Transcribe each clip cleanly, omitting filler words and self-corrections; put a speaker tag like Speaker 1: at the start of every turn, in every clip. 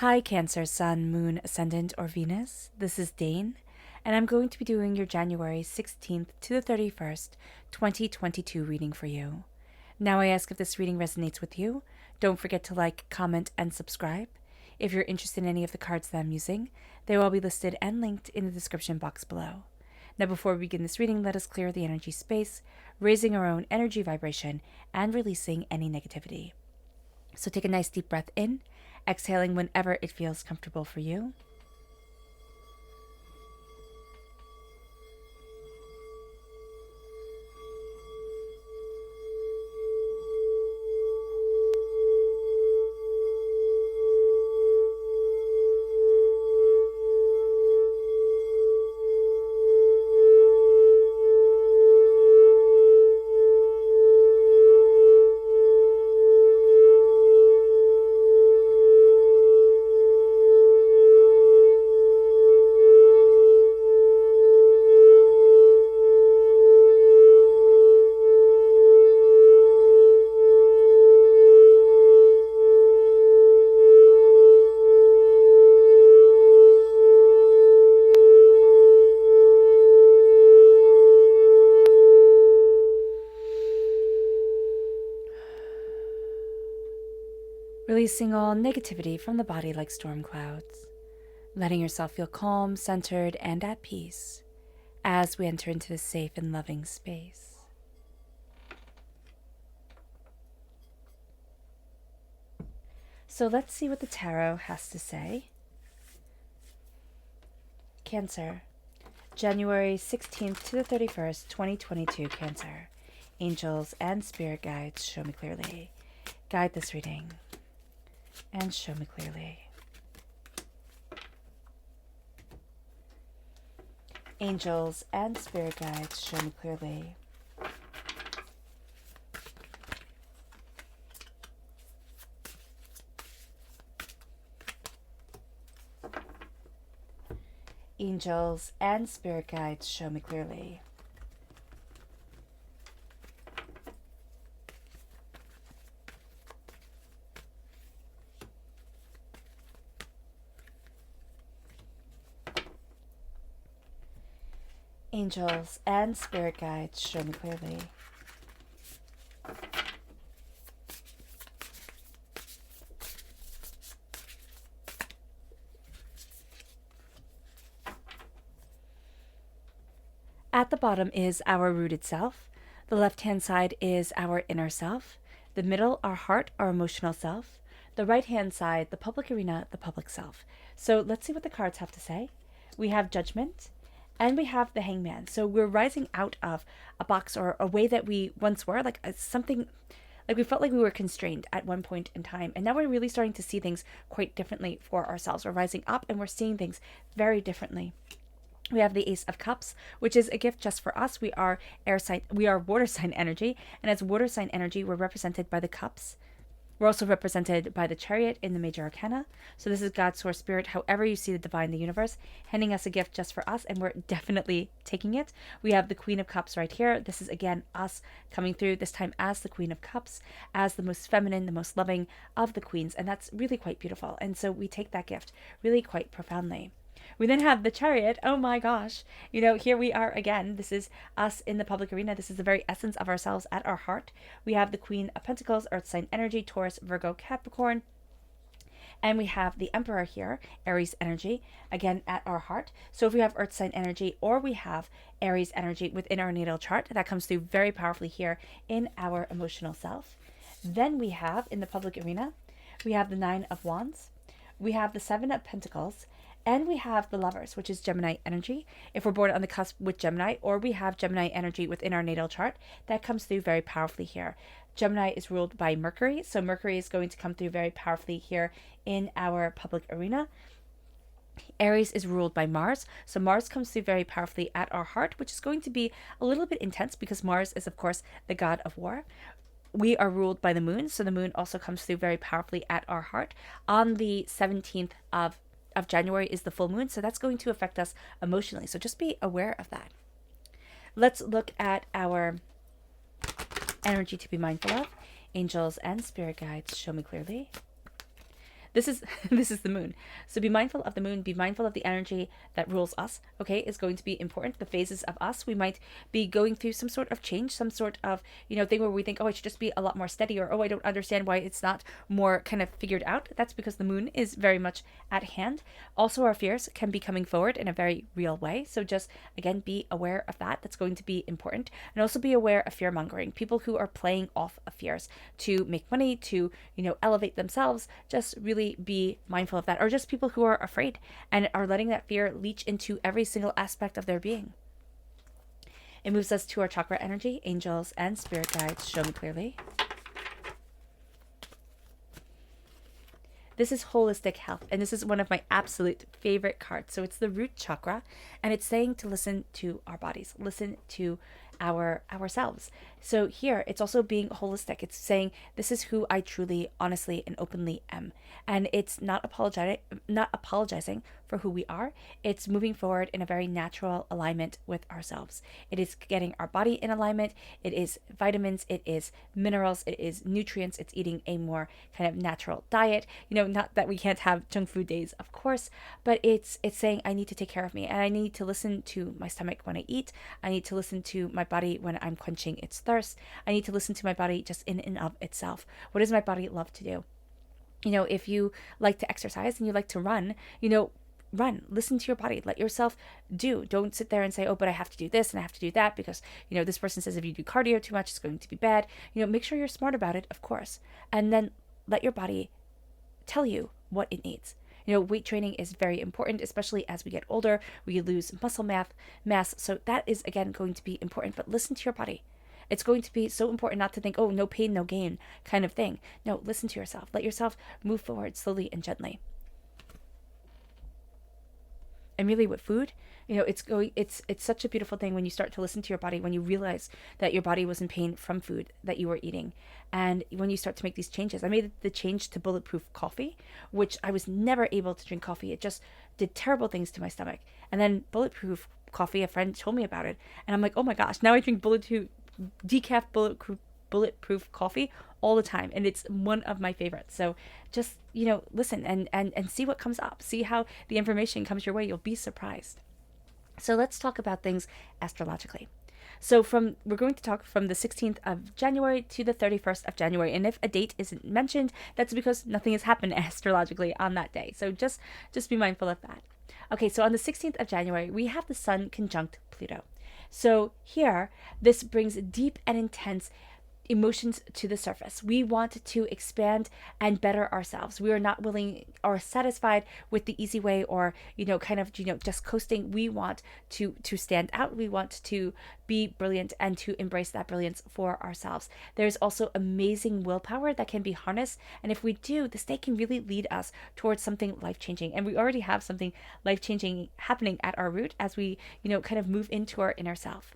Speaker 1: Hi, Cancer, Sun, Moon, Ascendant, or Venus. This is Dane, and I'm going to be doing your January 16th to the 31st, 2022 reading for you. Now, I ask if this reading resonates with you. Don't forget to like, comment, and subscribe. If you're interested in any of the cards that I'm using, they will all be listed and linked in the description box below. Now, before we begin this reading, let us clear the energy space, raising our own energy vibration and releasing any negativity. So take a nice deep breath in, exhaling whenever it feels comfortable for you. Releasing all negativity from the body like storm clouds, letting yourself feel calm, centered, and at peace as we enter into this safe and loving space. So let's see what the tarot has to say. Cancer, January 16th to the 31st, 2022, Cancer. Angels and spirit guides, show me clearly. Guide this reading and show me clearly. Angels and spirit guides, show me clearly. Angels and spirit guides, show me clearly. Angels and spirit guides, show me clearly. At the bottom is our rooted self. The left-hand side is our inner self. The middle, our heart, our emotional self. The right-hand side, the public arena, the public self. So let's see what the cards have to say. We have Judgment, and we have the Hangman. So we're rising out of a box or a way that we once were, like something, like we felt like we were constrained at one point in time. And now we're really starting to see things quite differently for ourselves. We're rising up and we're seeing things very differently. We have the Ace of Cups, which is a gift just for us. We are air sign, we are water sign energy, and as water sign energy, we're represented by the cups. We're also represented by the Chariot in the major arcana. So this is God, Source, Spirit, however you see the divine, the universe, handing us a gift just for us, and we're definitely taking it. We have the Queen of Cups right here. This is, again, us coming through, this time as the Queen of Cups, as the most feminine, the most loving of the queens, and that's really quite beautiful. And so we take that gift really quite profoundly. We then have the Chariot. Oh my gosh. Here we are again. This is us in the public arena. This is the very essence of ourselves at our heart. We have the Queen of Pentacles, Earth sign energy, Taurus, Virgo, Capricorn. And we have the Emperor here, Aries energy, again at our heart. So if we have Earth sign energy or we have Aries energy within our natal chart, that comes through very powerfully here in our emotional self. Then we have, in the public arena, we have the Nine of Wands. We have the Seven of Pentacles. And we have the Lovers, which is Gemini energy. If we're born on the cusp with Gemini, or we have Gemini energy within our natal chart, that comes through very powerfully here. Gemini is ruled by Mercury, so Mercury is going to come through very powerfully here in our public arena. Aries is ruled by Mars, so Mars comes through very powerfully at our heart, which is going to be a little bit intense because Mars is, of course, the god of war. We are ruled by the moon, so the moon also comes through very powerfully at our heart. On the 17th of January is the full moon, so that's going to affect us emotionally. So just be aware of that. Let's look at our energy to be mindful of. Angels and spirit guides, show me clearly. This is this is the moon. So be mindful of the moon, be mindful of the energy that rules us, okay, is going to be important. The phases of us, we might be going through some sort of change, some sort of, thing where we think, oh, I should just be a lot more steady, or oh, I don't understand why it's not more kind of figured out. That's because the moon is very much at hand. Also, our fears can be coming forward in a very real way. So just again, be aware of that. That's going to be important. And also be aware of fear mongering. People who are playing off of fears to make money, to, elevate themselves. Just really be mindful of that. Or just people who are afraid and are letting that fear leach into every single aspect of their being. It moves us to our chakra energy, angels and spirit guides. Show me clearly. This is holistic health, and this is one of my absolute favorite cards. So it's the root chakra, and it's saying to listen to our bodies, listen to ourselves. So here, it's also being holistic. It's saying this is who I truly, honestly, and openly am, and it's not apologizing for who we are. It's moving forward in a very natural alignment with ourselves. It is getting our body in alignment. It is vitamins. It is minerals. It is nutrients. It's eating a more kind of natural diet. Not that we can't have junk food days, of course, but it's saying I need to take care of me, and I need to listen to my stomach when I eat. I need to listen to my body when I'm quenching its thirst. I need to listen to my body just in and of itself. What does my body love to do? If you like to exercise and you like to run, run, listen to your body, let yourself do. Don't sit there and say, oh, but I have to do this and I have to do that because, this person says if you do cardio too much, it's going to be bad. Make sure you're smart about it, of course. And then let your body tell you what it needs. Weight training is very important, especially as we get older. We lose muscle mass. So that is, again, going to be important. But listen to your body. It's going to be so important not to think, oh, no pain, no gain kind of thing. No, listen to yourself. Let yourself move forward slowly and gently. And really with food, it's such a beautiful thing when you start to listen to your body, when you realize that your body was in pain from food that you were eating. And when you start to make these changes, I made the change to bulletproof coffee, which I was never able to drink coffee. It just did terrible things to my stomach. And then bulletproof coffee, a friend told me about it. And I'm like, oh my gosh, now I drink decaf bulletproof coffee all the time, and it's one of my favorites. So just listen and see what comes up, see how the information comes your way. You'll be surprised. So let's talk about things astrologically. So we're going to talk from the 16th of January to the 31st of January, and if a date isn't mentioned, that's because nothing has happened astrologically on that day. So just be mindful of that. Okay, so on the 16th of January, we have the Sun conjunct Pluto. So here, this brings deep and intense emotions to the surface. We want to expand and better ourselves. We are not willing or satisfied with the easy way or, just coasting. We want to stand out. We want to be brilliant and to embrace that brilliance for ourselves. There's also amazing willpower that can be harnessed. And if we do, this day can really lead us towards something life-changing. And we already have something life-changing happening at our root as we, kind of move into our inner self.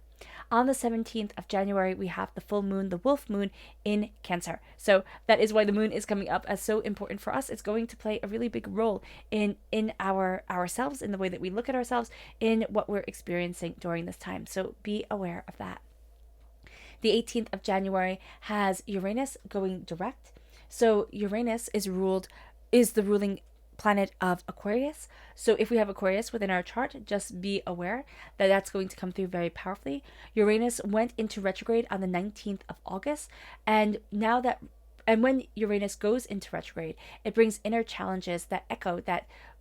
Speaker 1: On the 17th of January, we have the full moon, the wolf moon in Cancer. So that is why the moon is coming up as so important for us. It's going to play a really big role in ourselves, in the way that we look at ourselves, in what we're experiencing during this time. So be aware of that. The 18th of January has Uranus going direct. So Uranus is the ruling planet of Aquarius. So if we have Aquarius within our chart, just be aware that that's going to come through very powerfully. Uranus went into retrograde on the 19th of August, and when Uranus goes into retrograde, it brings inner challenges that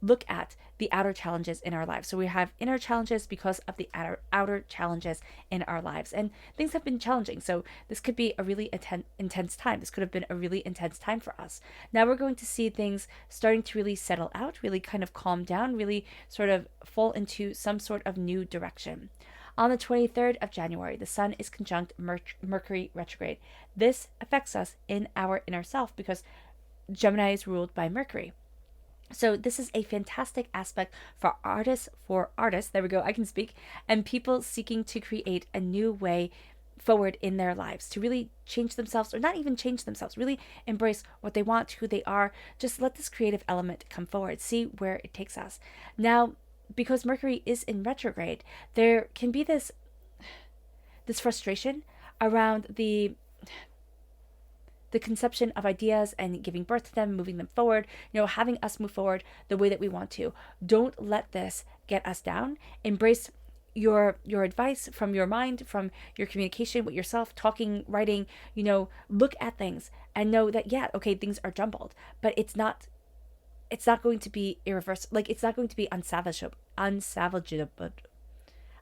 Speaker 1: look at the outer challenges in our lives. So we have inner challenges because of the outer challenges in our lives. And things have been challenging. So this could be a really intense time. This could have been a really intense time for us. Now we're going to see things starting to really settle out, really kind of calm down, really sort of fall into some sort of new direction. On the 23rd of January, the Sun is conjunct Mercury retrograde. This affects us in our inner self because Gemini is ruled by Mercury. So this is a fantastic aspect for artists, there we go, I can speak, and people seeking to create a new way forward in their lives, to really change themselves, or not even change themselves, really embrace what they want, who they are. Just let this creative element come forward, see where it takes us. Now, because Mercury is in retrograde, there can be this frustration around the the conception of ideas and giving birth to them, moving them forward, having us move forward the way that we want to. Don't let this get us down. Embrace your advice from your mind, from your communication with yourself, talking, writing, look at things and know that, yeah, okay, things are jumbled, but it's not going to be irreversible. Like, it's not going to be unsalvageable.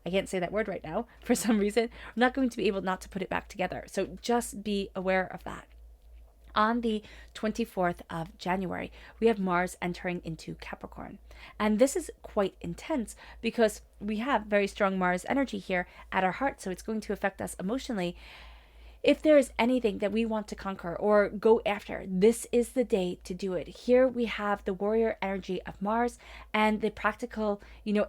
Speaker 1: I can't say that word right now for some reason. I'm not going to be able not to put it back together. So just be aware of that. On the 24th of January, we have Mars entering into Capricorn. And this is quite intense because we have very strong Mars energy here at our heart. So it's going to affect us emotionally. If there is anything that we want to conquer or go after, this is the day to do it. Here we have the warrior energy of Mars and the practical,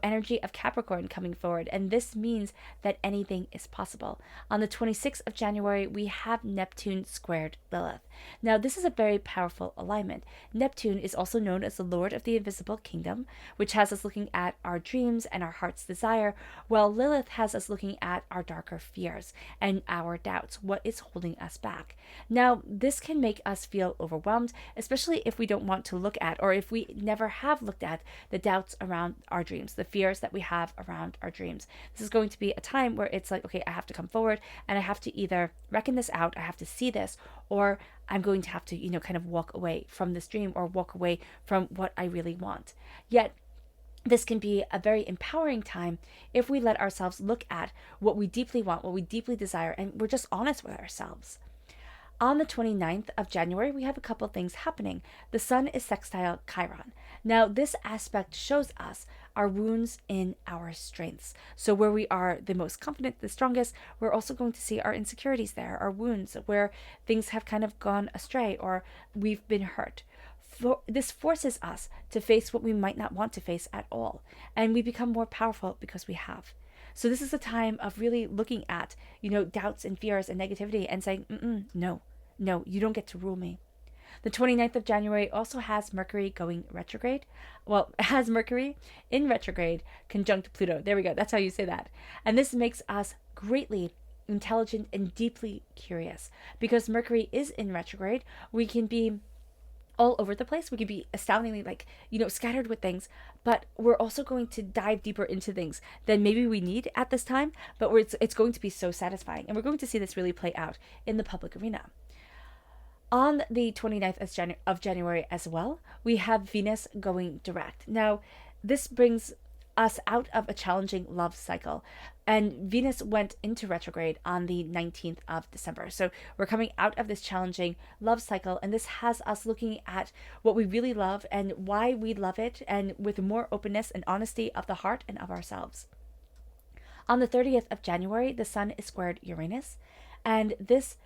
Speaker 1: energy of Capricorn coming forward. And this means that anything is possible. On the 26th of January, we have Neptune squared Lilith. Now, this is a very powerful alignment. Neptune is also known as the Lord of the Invisible Kingdom, which has us looking at our dreams and our heart's desire, while Lilith has us looking at our darker fears and our doubts, what is holding us back. Now, this can make us feel overwhelmed, especially if we don't want to look at, or if we never have looked at, the doubts around our dreams, the fears that we have around our dreams. This is going to be a time where it's like, okay, I have to come forward and I have to either reckon this out, I have to see this, or I'm going to have to, kind of walk away from this dream or walk away from what I really want. Yet, this can be a very empowering time if we let ourselves look at what we deeply want, what we deeply desire, and we're just honest with ourselves. On the 29th of January, we have a couple things happening. The sun is sextile Chiron. Now, this aspect shows us our wounds in our strengths. So where we are the most confident, the strongest, we're also going to see our insecurities there, our wounds, where things have kind of gone astray or we've been hurt. This forces us to face what we might not want to face at all. And we become more powerful because we have. So this is a time of really looking at, doubts and fears and negativity and saying, no, you don't get to rule me. The 29th of January also has Mercury going retrograde. Well, it has Mercury in retrograde conjunct Pluto. There we go. That's how you say that. And this makes us greatly intelligent and deeply curious. Because Mercury is in retrograde, we can be all over the place. We could be astoundingly scattered with things, but we're also going to dive deeper into things than maybe we need at this time, but it's going to be so satisfying. And we're going to see this really play out in the public arena. On the 29th of January as well, we have Venus going direct. Now, this brings us out of a challenging love cycle. And Venus went into retrograde on the 19th of December. So we're coming out of this challenging love cycle, and this has us looking at what we really love and why we love it, and with more openness and honesty of the heart and of ourselves. On the 30th of January, the sun is squared Uranus, and this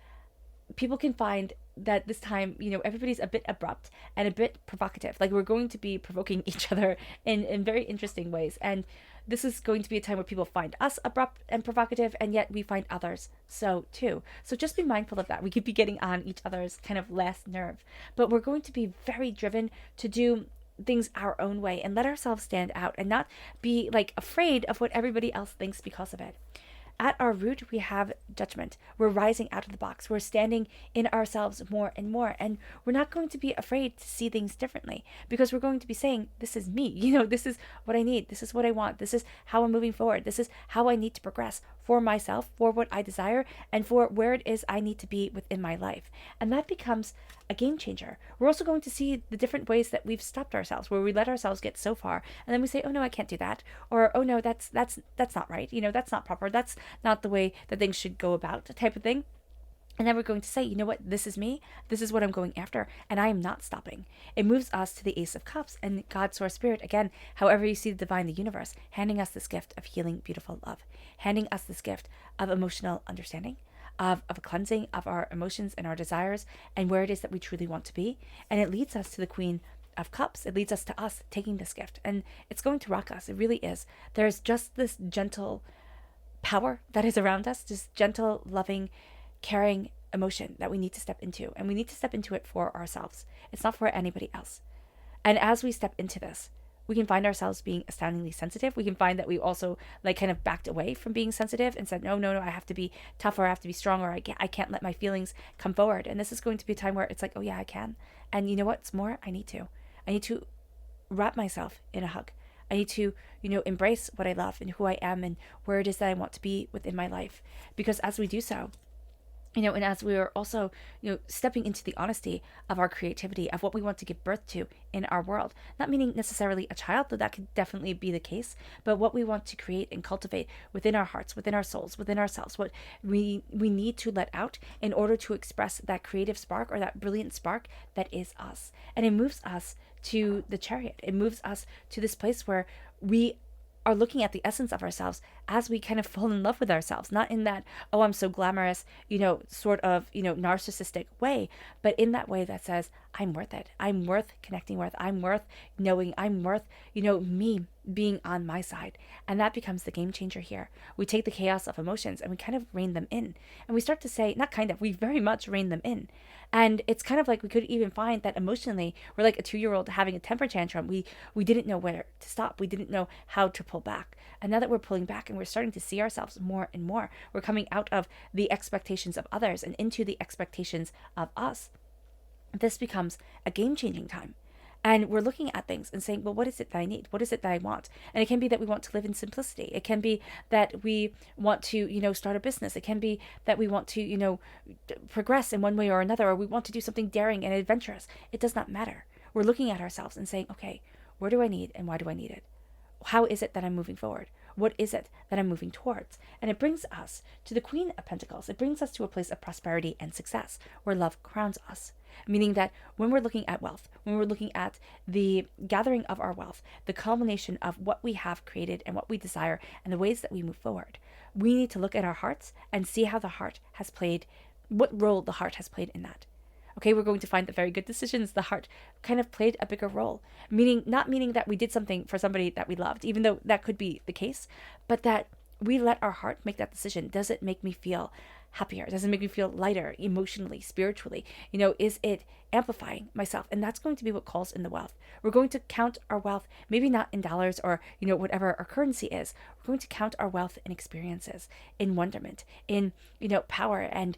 Speaker 1: people can find that this time, everybody's a bit abrupt and a bit provocative. Like, we're going to be provoking each other in very interesting ways. And this is going to be a time where people find us abrupt and provocative, and yet we find others so too. So just be mindful of that. We could be getting on each other's kind of last nerve. But we're going to be very driven to do things our own way and let ourselves stand out and not be afraid of what everybody else thinks because of it. At our root, we have judgment. We're rising out of the box. We're standing in ourselves more and more. And we're not going to be afraid to see things differently, because we're going to be saying, this is me. This is what I need. This is what I want. This is how I'm moving forward. This is how I need to progress for myself, for what I desire, and for where it is I need to be within my life. And that becomes a game changer. We're also going to see the different ways that we've stopped ourselves, where we let ourselves get so far, and then we say, oh no, I can't do that. Or, oh no, that's not right. That's not proper. That's not the way that things should go about, type of thing. And then we're going to say, you know what, this is me, this is what I'm going after, and I am not stopping. It moves us to the Ace of Cups and God, Source, Spirit, again, however you see the divine, the universe, handing us this gift of healing, beautiful love, handing us this gift of emotional understanding, of a cleansing of our emotions and our desires, and where it is that we truly want to be. And it leads us to the Queen of Cups. It leads us to us taking this gift, and it's going to rock us. It really is. There's just this gentle power that is around us, this gentle, loving, caring emotion that we need to step into, and we need to step into it for ourselves. It's not for anybody else. And as we step into this, we can find ourselves being astoundingly sensitive. We can find that we also like kind of backed away from being sensitive and said, no, I have to be tougher, I have to be stronger, I can't let my feelings come forward. And this is going to be a time where it's like, oh yeah, I can. And you know what's more? I need to wrap myself in a hug. I need to, embrace what I love and who I am and where it is that I want to be within my life. Because as we do so, and as we are also, stepping into the honesty of our creativity, of what we want to give birth to in our world, not meaning necessarily a child, though that could definitely be the case, but what we want to create and cultivate within our hearts, within our souls, within ourselves, what we need to let out in order to express that creative spark or that brilliant spark that is us. And it moves us to the chariot. It moves us to this place where we are looking at the essence of ourselves as we kind of fall in love with ourselves, not in that, oh, I'm so glamorous, sort of, narcissistic way, but in that way that says, I'm worth it. I'm worth connecting with. I'm worth knowing. I'm worth, me being on my side. And that becomes the game changer here. We take the chaos of emotions and we kind of rein them in. And we start to say, not kind of, we very much rein them in. And it's kind of like we could even find that emotionally, we're like a 2-year-old having a temper tantrum. We didn't know where to stop. We didn't know how to pull back. And now that we're pulling back and we're starting to see ourselves more and more, we're coming out of the expectations of others and into the expectations of us. This becomes a game-changing time. And we're looking at things and saying, well, what is it that I need? What is it that I want? And it can be that we want to live in simplicity. It can be that we want to, start a business. It can be that we want to, progress in one way or another, or we want to do something daring and adventurous. It does not matter. We're looking at ourselves and saying, okay, where do I need and why do I need it? How is it that I'm moving forward? What is it that I'm moving towards? And it brings us to the Queen of Pentacles. It brings us to a place of prosperity and success where love crowns us. Meaning that when we're looking at wealth, when we're looking at the gathering of our wealth, the culmination of what we have created and what we desire and the ways that we move forward, we need to look at our hearts and see how the heart has played, what role the heart has played in that. Okay, we're going to find that very good decisions, the heart kind of played a bigger role. Not meaning that we did something for somebody that we loved, even though that could be the case, but that we let our heart make that decision. Does it make me feel happier? Does it make me feel lighter emotionally, spiritually? Is it amplifying myself? And that's going to be what calls in the wealth. We're going to count our wealth, maybe not in dollars or, whatever our currency is. We're going to count our wealth in experiences, in wonderment, in, power and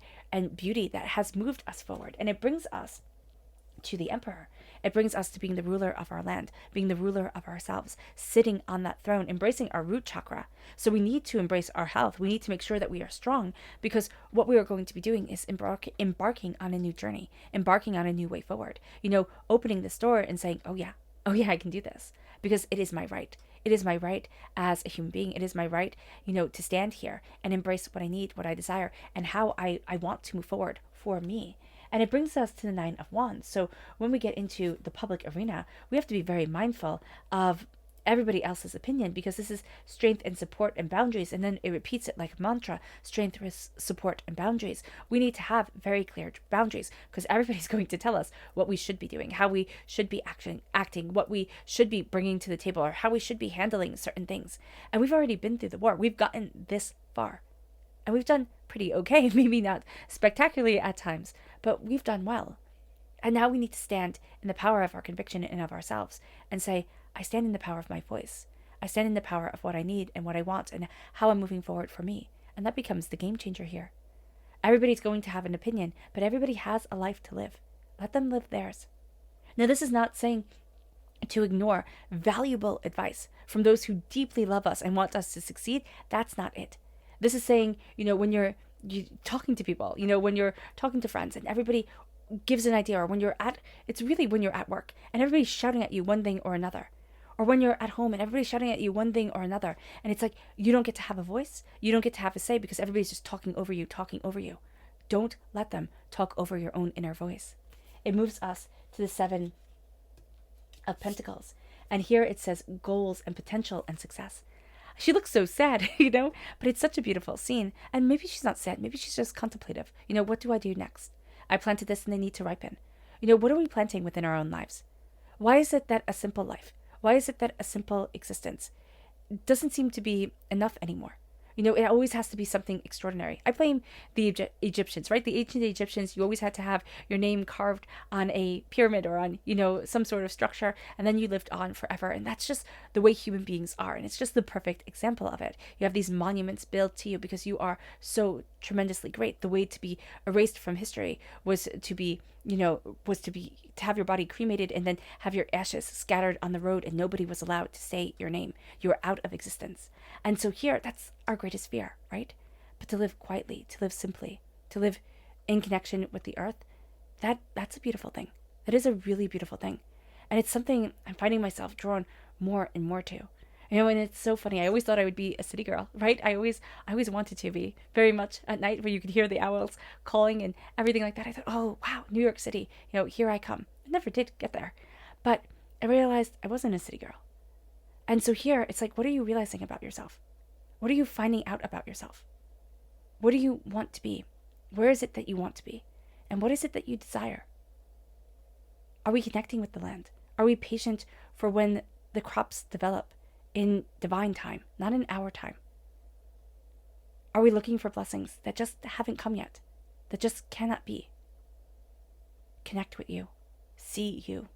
Speaker 1: beauty that has moved us forward. And it brings us to the emperor. It brings us to being the ruler of our land, being the ruler of ourselves, sitting on that throne, embracing our root chakra. So we need to embrace our health. We need to make sure that we are strong, because what we are going to be doing is embarking on a new journey, embarking on a new way forward. Opening this door and saying, oh yeah, I can do this, because it is my right. It is my right as a human being. It is my right, to stand here and embrace what I need, what I desire, and how I want to move forward for me. And it brings us to the 9 of Wands. So when we get into the public arena, we have to be very mindful of everybody else's opinion, because this is strength and support and boundaries. And then it repeats it like a mantra: strength, support, and boundaries. We need to have very clear boundaries, because everybody's going to tell us what we should be doing, how we should be acting, what we should be bringing to the table, or how we should be handling certain things. And we've already been through the war. We've gotten this far. And we've done pretty okay, maybe not spectacularly at times, but we've done well. And now we need to stand in the power of our conviction and of ourselves and say, I stand in the power of my voice. I stand in the power of what I need and what I want and how I'm moving forward for me. And that becomes the game changer here. Everybody's going to have an opinion, but everybody has a life to live. Let them live theirs. Now, this is not saying to ignore valuable advice from those who deeply love us and want us to succeed. That's not it. This is saying, when you're talking to people, when you're talking to friends and everybody gives an idea, or when you're at work and everybody's shouting at you one thing or another, or when you're at home and everybody's shouting at you one thing or another, and it's like you don't get to have a voice, you don't get to have a say, because everybody's just talking over you. Don't let them talk over your own inner voice. It moves us to the 7 of Pentacles, and here it says goals and potential and success. She looks so sad, but it's such a beautiful scene. And maybe she's not sad. Maybe she's just contemplative. What do I do next? I planted this and they need to ripen. What are we planting within our own lives? Why is it that a simple life, why is it that a simple existence doesn't seem to be enough anymore? It always has to be something extraordinary. I blame the Egyptians, right? The ancient Egyptians, you always had to have your name carved on a pyramid or on, some sort of structure, and then you lived on forever. And that's just the way human beings are. And it's just the perfect example of it. You have these monuments built to you because you are so tremendously great. The way to be erased from history was to be to have your body cremated and then have your ashes scattered on the road, and nobody was allowed to say your name. You were out of existence. And so here, that's our greatest fear, right? But to live quietly, to live simply, to live in connection with the earth, that's a beautiful thing. That is a really beautiful thing. And it's something I'm finding myself drawn more and more to. And it's so funny. I always thought I would be a city girl, right? I always wanted to be, very much at night, where you could hear the owls calling and everything like that. I thought, oh, wow, New York City, here I come. I never did get there. But I realized I wasn't a city girl. And so here, it's like, what are you realizing about yourself? What are you finding out about yourself? What do you want to be? Where is it that you want to be? And what is it that you desire? Are we connecting with the land? Are we patient for when the crops develop in divine time, not in our time? Are we looking for blessings that just haven't come yet, that just cannot be? Connect with you. See you.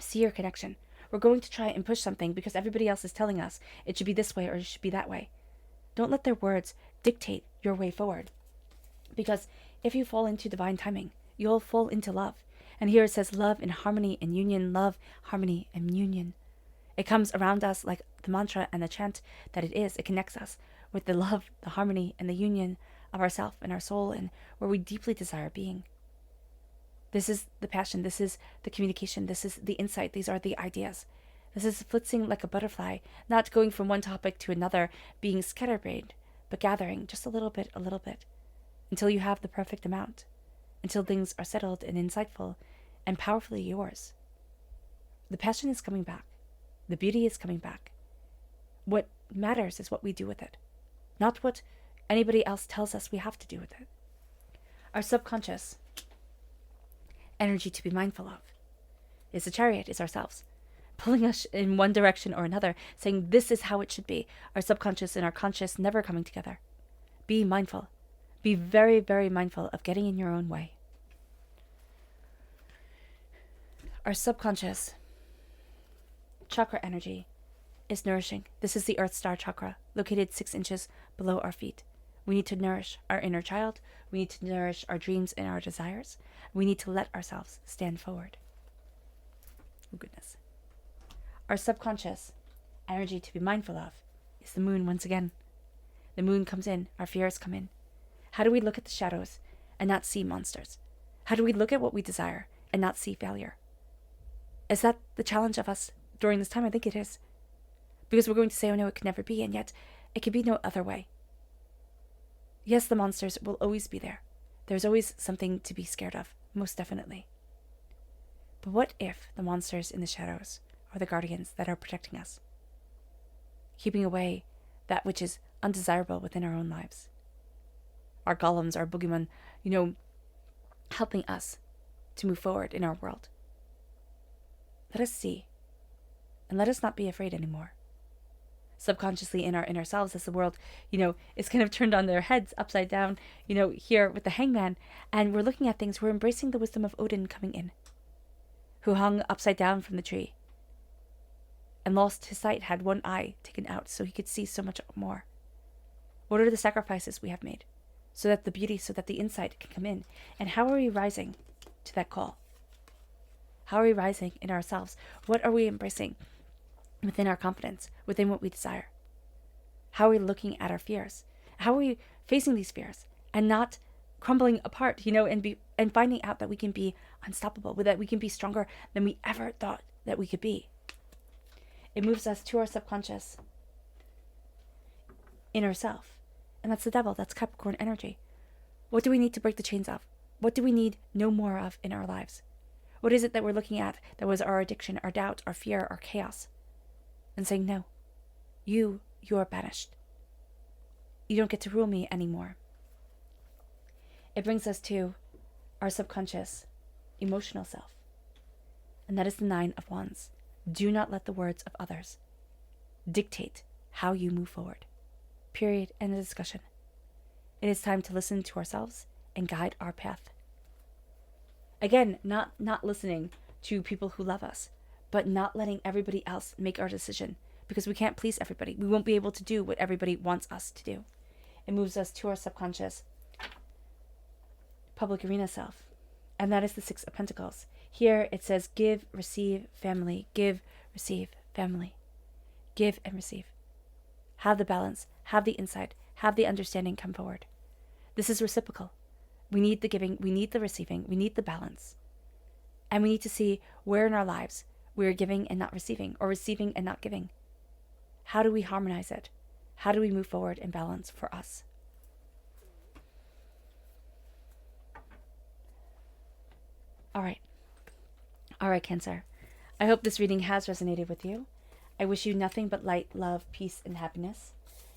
Speaker 1: See your connection. We're going to try and push something because everybody else is telling us it should be this way or it should be that way. Don't let their words dictate your way forward. Because if you fall into divine timing, you'll fall into love. And here it says love and harmony and union, love, harmony, and union. It comes around us like the mantra and the chant that it is. It connects us with the love, the harmony, and the union of ourself and our soul, and where we deeply desire being. This is the passion. This is the communication. This is the insight. These are the ideas. This is flitzing like a butterfly, not going from one topic to another, being scatterbrained, but gathering just a little bit, until you have the perfect amount, until things are settled and insightful and powerfully yours. The passion is coming back. The beauty is coming back. What matters is what we do with it, not what anybody else tells us we have to do with it. Our subconscious energy to be mindful of is the chariot, is ourselves, pulling us in one direction or another, saying this is how it should be. Our subconscious and our conscious never coming together. Be mindful. Be very, very mindful of getting in your own way. Our subconscious chakra energy is nourishing. This is the Earth Star chakra, located 6 inches below our feet. We need to nourish our inner child. We need to nourish our dreams and our desires. We need to let ourselves stand forward. Oh, goodness. Our subconscious energy to be mindful of is the moon once again. The moon comes in, our fears come in. How do we look at the shadows and not see monsters? How do we look at what we desire and not see failure? Is that the challenge of us during this time? I think it is. Because we're going to say, oh no, it can never be, and yet it can be no other way. Yes, the monsters will always be there. There's always something to be scared of, most definitely. But what if the monsters in the shadows are the guardians that are protecting us, keeping away that which is undesirable within our own lives? Our golems, our boogeyman, helping us to move forward in our world. Let us see, and let us not be afraid anymore. Subconsciously in our inner selves, as the world, is kind of turned on their heads upside down, here with the hangman, and we're looking at things, we're embracing the wisdom of Odin coming in, who hung upside down from the tree and lost his sight, had one eye taken out so he could see so much more. What are the sacrifices we have made so that the beauty, so that the insight can come in? And how are we rising to that call? How are we rising in ourselves? What are we embracing within our confidence, within what we desire? How are we looking at our fears? How are we facing these fears and not crumbling apart, and finding out that we can be unstoppable, that we can be stronger than we ever thought that we could be? It moves us to our subconscious inner self. And that's the devil, that's Capricorn energy. What do we need to break the chains of? What do we need no more of in our lives? What is it that we're looking at that was our addiction, our doubt, our fear, our chaos? And saying, no, you are banished. You don't get to rule me anymore. It brings us to our subconscious emotional self. And that is the 9 of Wands. Do not let the words of others dictate how you move forward. Period. End of discussion. It is time to listen to ourselves and guide our path. Again, not listening to people who love us, but not letting everybody else make our decision, because we can't please everybody. We won't be able to do what everybody wants us to do. It moves us to our subconscious public arena self. And that is the Six of Pentacles. Here it says give, receive, family. Give, receive, family. Give and receive. Have the balance, have the insight, have the understanding come forward. This is reciprocal. We need the giving, we need the receiving, we need the balance. And we need to see where in our lives we are giving and not receiving, or receiving and not giving. How do we harmonize it? How do we move forward in balance for us? All right, Cancer. I hope this reading has resonated with you. I wish you nothing but light, love, peace, and happiness.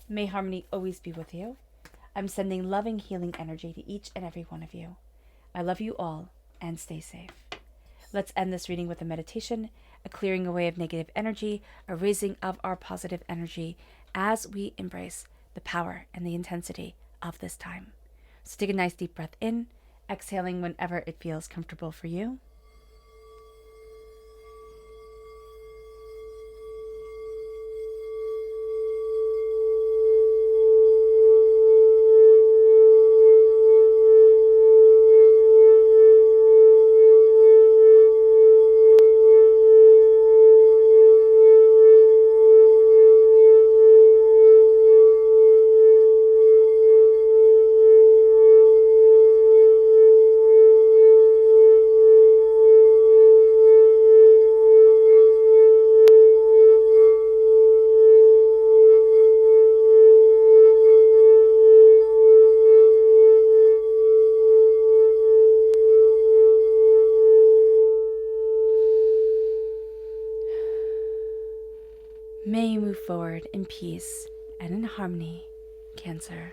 Speaker 1: May harmony always be with you. I'm sending loving, healing energy to each and every one of you. I love you all, and stay safe. Let's end this reading with a meditation, a clearing away of negative energy, a raising of our positive energy as we embrace the power and the intensity of this time. So take a nice deep breath in, exhaling whenever it feels comfortable for you. May you move forward in peace and in harmony, Cancer.